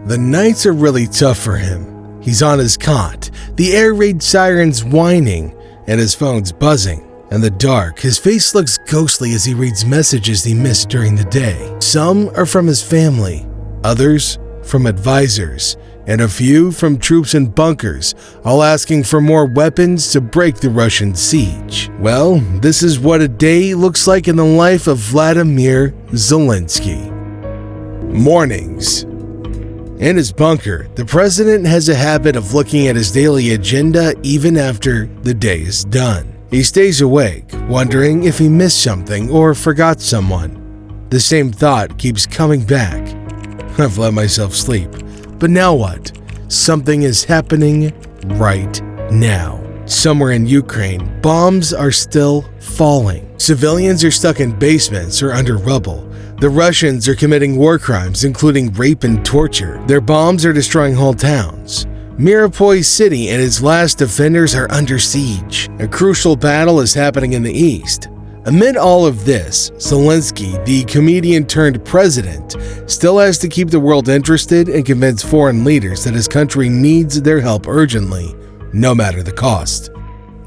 The nights are really tough for him. He's on his cot, the air raid sirens whining, and his phone's buzzing. In the dark, his face looks ghostly as he reads messages he missed during the day. Some are from his family, others from advisors, and a few from troops in bunkers, all asking for more weapons to break the Russian siege. Well, this is what a day looks like in the life of Volodymyr Zelensky. Mornings. In his bunker, the president has a habit of looking at his daily agenda even after the day is done. He stays awake, wondering if he missed something or forgot someone. The same thought keeps coming back. I've let myself sleep, but now what? Something is happening right now. Somewhere in Ukraine, bombs are still falling. Civilians are stuck in basements or under rubble. The Russians are committing war crimes, including rape and torture. Their bombs are destroying whole towns. Mariupol City and its last defenders are under siege. A crucial battle is happening in the east. Amid all of this, Zelensky, the comedian turned president, still has to keep the world interested and convince foreign leaders that his country needs their help urgently, no matter the cost.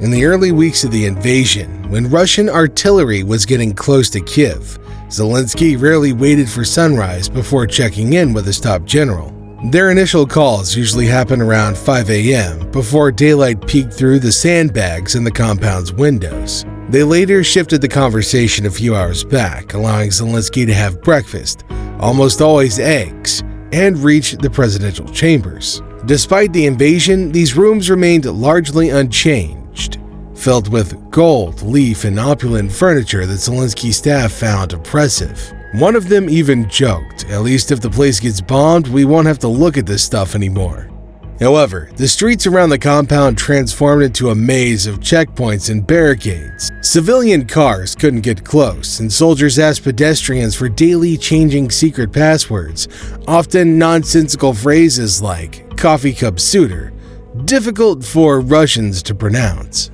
In the early weeks of the invasion, when Russian artillery was getting close to Kiev, Zelensky rarely waited for sunrise before checking in with his top general. Their initial calls usually happen around 5 a.m. before daylight peeked through the sandbags in the compound's windows. They later shifted the conversation a few hours back, allowing Zelensky to have breakfast, almost always eggs, and reach the presidential chambers. Despite the invasion, these rooms remained largely unchanged, filled with gold, leaf, and opulent furniture that Zelensky's staff found oppressive. One of them even joked, "At least if the place gets bombed, we won't have to look at this stuff anymore." However, the streets around the compound transformed into a maze of checkpoints and barricades. Civilian cars couldn't get close, and soldiers asked pedestrians for daily changing secret passwords, often nonsensical phrases like "coffee cup suitor," difficult for Russians to pronounce.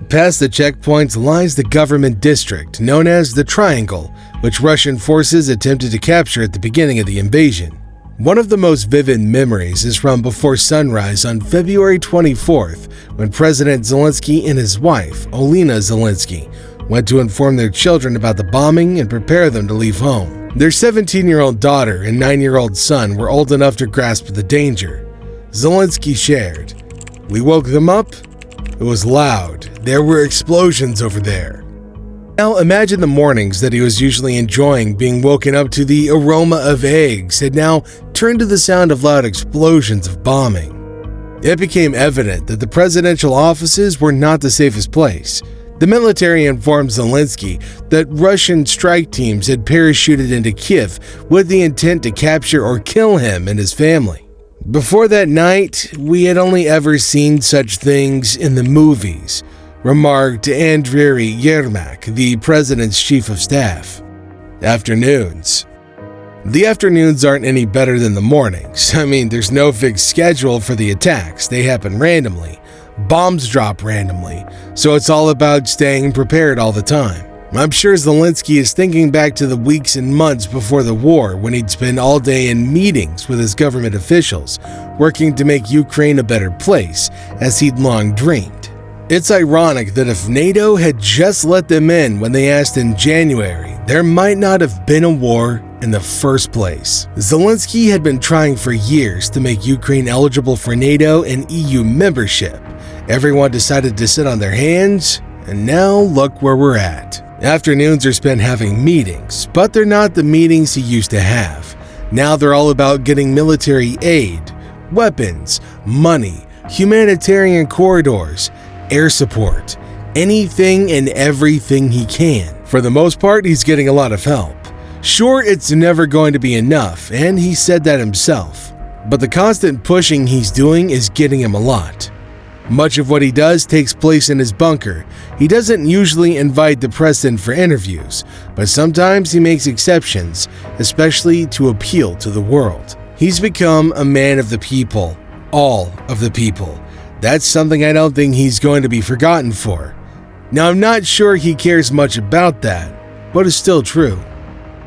Past the checkpoints lies the government district, known as the Triangle, which Russian forces attempted to capture at the beginning of the invasion. One of the most vivid memories is from before sunrise on February 24th, when President Zelensky and his wife, Olena Zelensky, went to inform their children about the bombing and prepare them to leave home. Their 17-year-old daughter and 9-year-old son were old enough to grasp the danger. Zelensky shared, "We woke them up. It was loud. There were explosions over there." Now imagine the mornings that he was usually enjoying being woken up to the aroma of eggs had now turned to the sound of loud explosions of bombing. It became evident that the presidential offices were not the safest place. The military informed Zelensky that Russian strike teams had parachuted into Kiev with the intent to capture or kill him and his family. Before that night, we had only ever seen such things in the movies, remarked Andriy Yermak, the president's chief of staff. Afternoons. The afternoons aren't any better than the mornings. I mean, there's no fixed schedule for the attacks. They happen randomly. Bombs drop randomly, so it's all about staying prepared all the time. I'm sure Zelensky is thinking back to the weeks and months before the war when he'd spend all day in meetings with his government officials, working to make Ukraine a better place, as he'd long dreamed. It's ironic that if NATO had just let them in when they asked in January, there might not have been a war in the first place. Zelensky had been trying for years to make Ukraine eligible for NATO and EU membership. Everyone decided to sit on their hands, and now look where we're at. Afternoons are spent having meetings, but they're not the meetings he used to have. Now they're all about getting military aid, weapons, money, humanitarian corridors, air support, anything and everything he can. For the most part, he's getting a lot of help. Sure, it's never going to be enough, and he said that himself. But the constant pushing he's doing is getting him a lot. Much of what he does takes place in his bunker. He doesn't usually invite the press in for interviews, but sometimes he makes exceptions, especially to appeal to the world. He's become a man of the people, all of the people. That's something I don't think he's going to be forgotten for. Now, I'm not sure he cares much about that, but it's still true.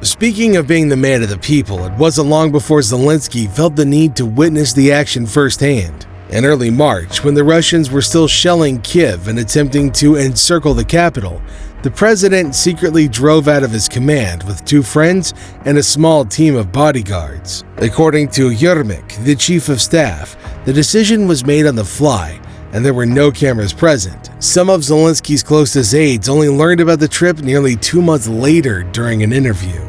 Speaking of being the man of the people, it wasn't long before Zelensky felt the need to witness the action firsthand. In early March, when the Russians were still shelling Kiev and attempting to encircle the capital, the president secretly drove out of his command with 2 friends and a small team of bodyguards. According to Yermak, the chief of staff, the decision was made on the fly, and there were no cameras present. Some of Zelensky's closest aides only learned about the trip nearly 2 months later during an interview.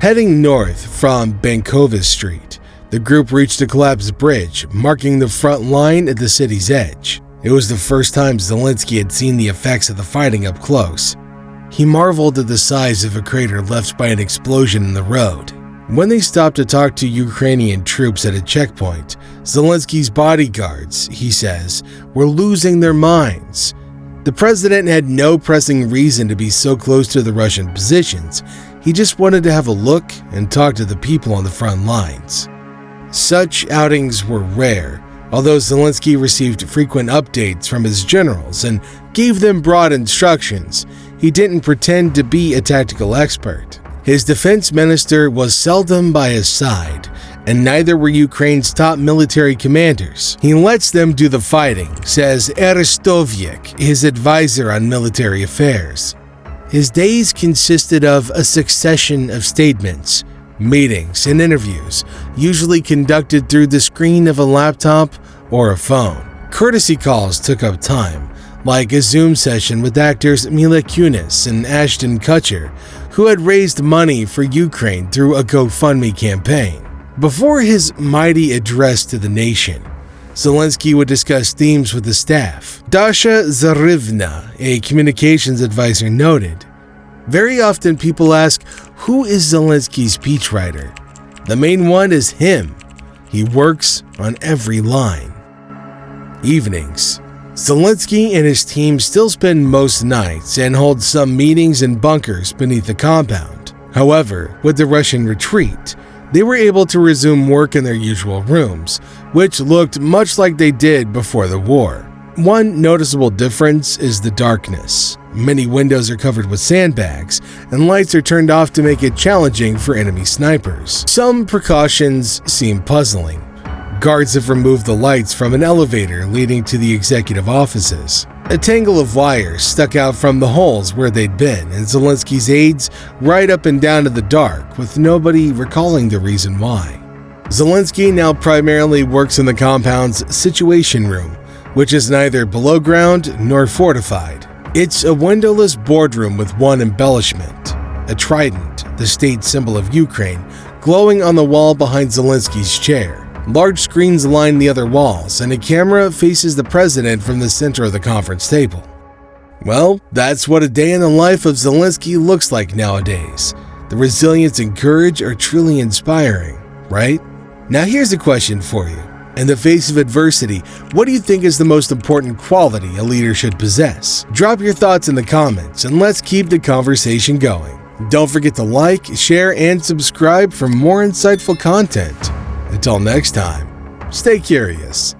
Heading north from Bankovas Street, the group reached a collapsed bridge, marking the front line at the city's edge. It was the first time Zelensky had seen the effects of the fighting up close. He marveled at the size of a crater left by an explosion in the road. When they stopped to talk to Ukrainian troops at a checkpoint, Zelensky's bodyguards, he says, were losing their minds. The president had no pressing reason to be so close to the Russian positions. He just wanted to have a look and talk to the people on the front lines. Such outings were rare, although Zelensky received frequent updates from his generals and gave them broad instructions. He didn't pretend to be a tactical expert. His defense minister was seldom by his side, and neither were Ukraine's top military commanders. He lets them do the fighting, says Arestovyk, his advisor on military affairs. His days consisted of a succession of statements, meetings, and interviews, usually conducted through the screen of a laptop or a phone. Courtesy calls took up time, like a Zoom session with actors Mila Kunis and Ashton Kutcher, who had raised money for Ukraine through a GoFundMe campaign. Before his mighty address to the nation, Zelensky would discuss themes with the staff. Dasha Zarivna, a communications advisor, noted, "Very often people ask, who is Zelensky's speechwriter? The main one is him. He works on every line." Evenings. Zelensky and his team still spend most nights and hold some meetings in bunkers beneath the compound. However, with the Russian retreat, they were able to resume work in their usual rooms, which looked much like they did before the war. One noticeable difference is the darkness. Many windows are covered with sandbags, and lights are turned off to make it challenging for enemy snipers. Some precautions seem puzzling. Guards have removed the lights from an elevator leading to the executive offices. A tangle of wires stuck out from the holes where they'd been, and Zelensky's aides ride up and down in the dark, with nobody recalling the reason why. Zelensky now primarily works in the compound's Situation Room, which is neither below ground nor fortified. It's a windowless boardroom with one embellishment, a trident, the state symbol of Ukraine, glowing on the wall behind Zelensky's chair. Large screens line the other walls, and a camera faces the president from the center of the conference table. Well, that's what a day in the life of Zelensky looks like nowadays. The resilience and courage are truly inspiring, right? Now here's a question for you. In the face of adversity, what do you think is the most important quality a leader should possess? Drop your thoughts in the comments, and let's keep the conversation going. Don't forget to like, share, and subscribe for more insightful content. Until next time, stay curious.